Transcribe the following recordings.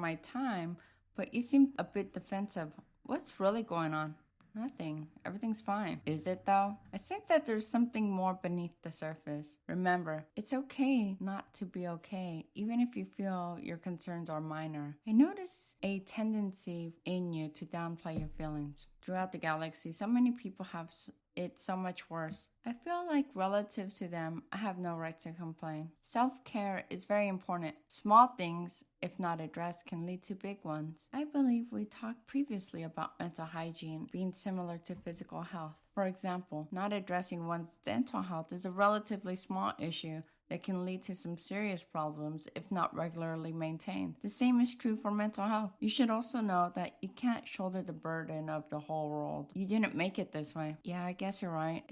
my time, but you seem a bit defensive. What's really going on? Nothing. Everything's fine. Is it though? I sense that there's something more beneath the surface. Remember, it's okay not to be okay, even if you feel your concerns are minor. I notice a tendency in you to downplay your feelings. Throughout the galaxy, so many people have it so much worse. I feel like relative to them, I have no right to complain. Self-care is very important. Small things, if not addressed, can lead to big ones. I believe we talked previously about mental hygiene being similar to physical health. For example, not addressing one's dental health is a relatively small issue that can lead to some serious problems if not regularly maintained. The same is true for mental health. You should also know that you can't shoulder the burden of the whole world. You didn't make it this way. Yeah, I guess you're right.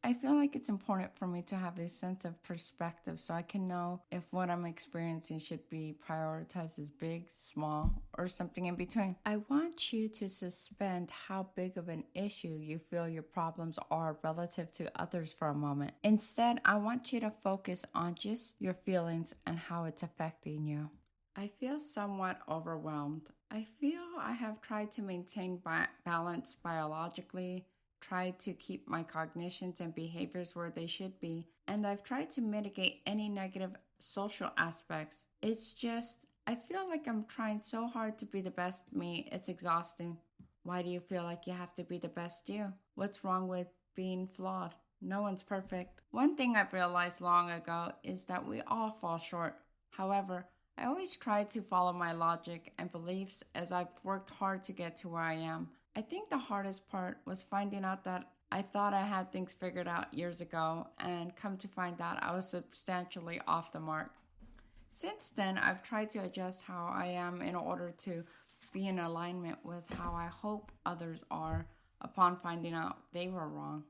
I feel like it's important for me to have a sense of perspective so I can know if what I'm experiencing should be prioritized as big, small, or something in between. I want you to suspend how big of an issue you feel your problems are relative to others for a moment. Instead, I want you to focus on just your feelings and how it's affecting you. I feel somewhat overwhelmed. I feel I have tried to maintain balance biologically, tried to keep my cognitions and behaviors where they should be, and I've tried to mitigate any negative social aspects. It's just, I feel like I'm trying so hard to be the best me, it's exhausting. Why do you feel like you have to be the best you? What's wrong with being flawed? No one's perfect. One thing I've realized long ago is that we all fall short. However, I always try to follow my logic and beliefs as I've worked hard to get to where I am. I think the hardest part was finding out that I thought I had things figured out years ago and come to find out I was substantially off the mark. Since then, I've tried to adjust how I am in order to be in alignment with how I hope others are upon finding out they were wrong.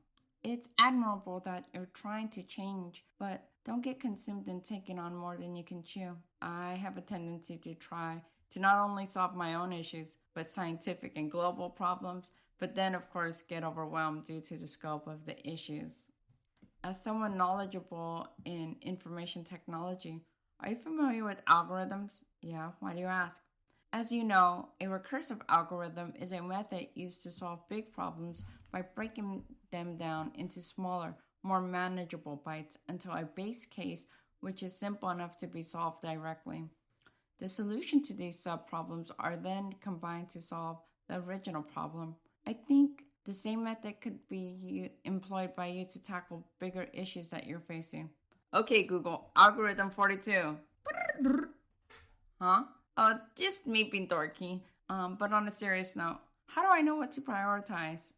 It's admirable that you're trying to change, but don't get consumed in taking on more than you can chew. I have a tendency to try to not only solve my own issues, but scientific and global problems, but then, of course, get overwhelmed due to the scope of the issues. As someone knowledgeable in information technology, are you familiar with algorithms? Yeah, why do you ask? As you know, a recursive algorithm is a method used to solve big problems by breaking them down into smaller, more manageable bites until a base case which is simple enough to be solved directly. The solution to these subproblems are then combined to solve the original problem. I think the same method could be employed by you to tackle bigger issues that you're facing. Okay, Google, algorithm 42. Huh? Just me being dorky. But on a serious note, how do I know what to prioritize?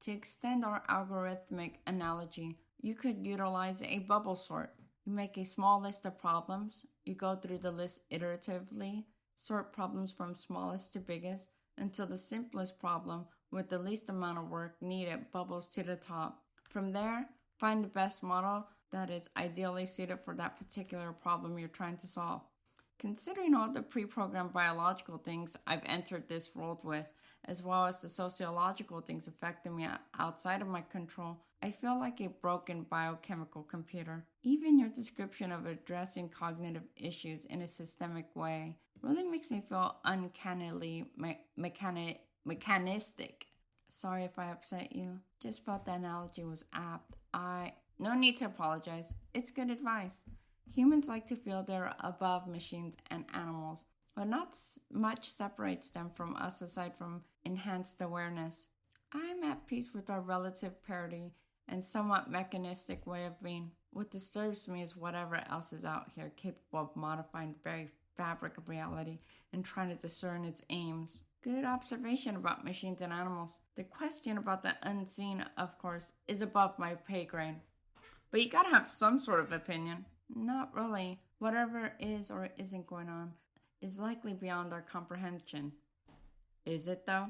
To extend our algorithmic analogy, you could utilize a bubble sort. You make a small list of problems, you go through the list iteratively, sort problems from smallest to biggest until the simplest problem with the least amount of work needed bubbles to the top. From there, find the best model that is ideally suited for that particular problem you're trying to solve. Considering all the pre-programmed biological things I've entered this world with, as well as the sociological things affecting me outside of my control, I feel like a broken biochemical computer. Even your description of addressing cognitive issues in a systemic way really makes me feel uncannily mechanistic. Sorry if I upset you. Just felt the analogy was apt. No need to apologize. It's good advice. Humans like to feel they're above machines and animals, but not much separates them from us aside from enhanced awareness. I'm at peace with our relative parity and somewhat mechanistic way of being. What disturbs me is whatever else is out here capable of modifying the very fabric of reality and trying to discern its aims. Good observation about machines and animals. The question about the unseen, of course, is above my pay grade. But you gotta have some sort of opinion. Not really. Whatever is or isn't going on is likely beyond our comprehension. Is it though?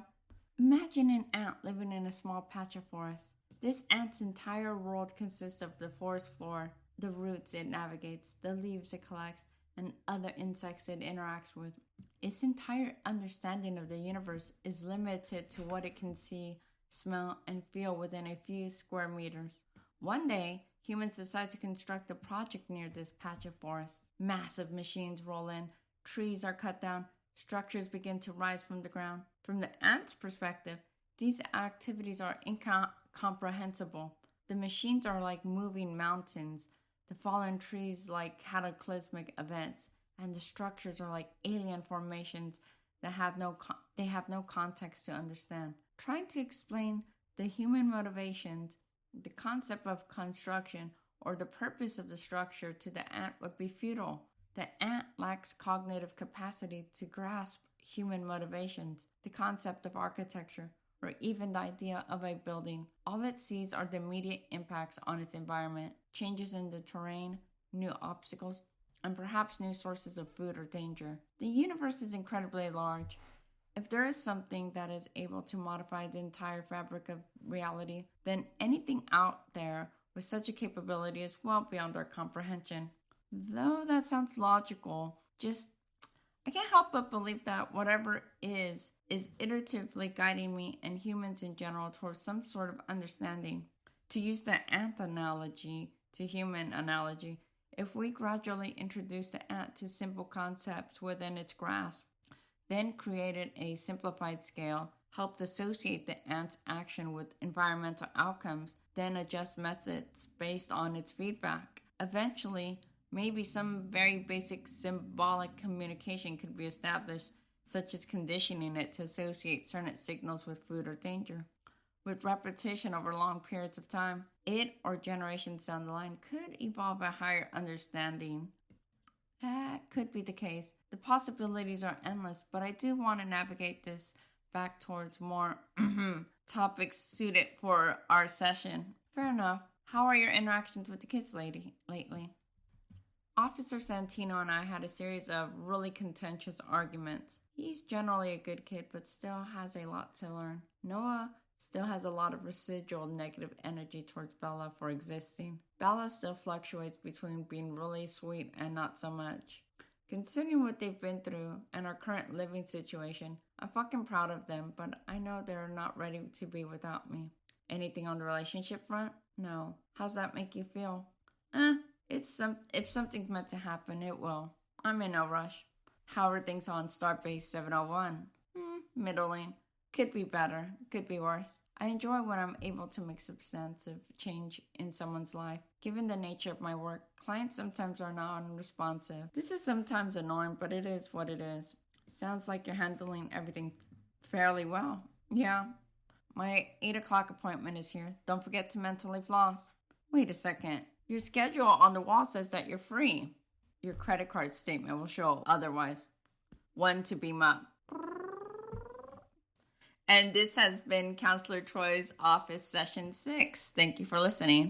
Imagine an ant living in a small patch of forest. This ant's entire world consists of the forest floor, the roots it navigates, the leaves it collects, and other insects it interacts with. Its entire understanding of the universe is limited to what it can see, smell, and feel within a few square meters. One day, humans decide to construct a project near this patch of forest. Massive machines roll in, trees are cut down, Structures begin to rise from the ground. From the ant's perspective, these activities are incomprehensible. The machines are like moving mountains, the fallen trees like cataclysmic events, and the structures are like alien formations that have no context to understand. Trying to explain the human motivations, the concept of construction, or the purpose of the structure to the ant would be futile. The ant lacks cognitive capacity to grasp human motivations, the concept of architecture, or even the idea of a building. All it sees are the immediate impacts on its environment, changes in the terrain, new obstacles, and perhaps new sources of food or danger. The universe is incredibly large. If there is something that is able to modify the entire fabric of reality, then anything out there with such a capability is well beyond our comprehension. Though that sounds logical, I can't help but believe that whatever is iteratively guiding me and humans in general towards some sort of understanding. To use the ant analogy to human analogy, if we gradually introduce the ant to simple concepts within its grasp, then created a simplified scale, helped associate the ant's action with environmental outcomes, then adjust methods based on its feedback. Eventually, maybe some very basic symbolic communication could be established, such as conditioning it to associate certain signals with food or danger. With repetition over long periods of time, it or generations down the line could evolve a higher understanding. That could be the case. The possibilities are endless, but I do want to navigate this back towards more topics suited for our session. Fair enough. How are your interactions with the kids lately? Officer Santino and I had a series of really contentious arguments. He's generally a good kid, but still has a lot to learn. Noah still has a lot of residual negative energy towards Bella for existing. Bella still fluctuates between being really sweet and not so much. Considering what they've been through and our current living situation, I'm fucking proud of them, but I know they're not ready to be without me. Anything on the relationship front? No. How's that make you feel? If something's meant to happen, it will. I'm in no rush. How are things on Starbase 701? Middling. Could be better. Could be worse. I enjoy when I'm able to make substantive change in someone's life. Given the nature of my work, clients sometimes are non-responsive. This is sometimes annoying, but it is what it is. Sounds like you're handling everything fairly well. Yeah. My 8 o'clock appointment is here. Don't forget to mentally floss. Wait a second. Your schedule on the wall says that you're free. Your credit card statement will show otherwise. One to beam up. And this has been Counselor Troi's Office Session 6. Thank you for listening.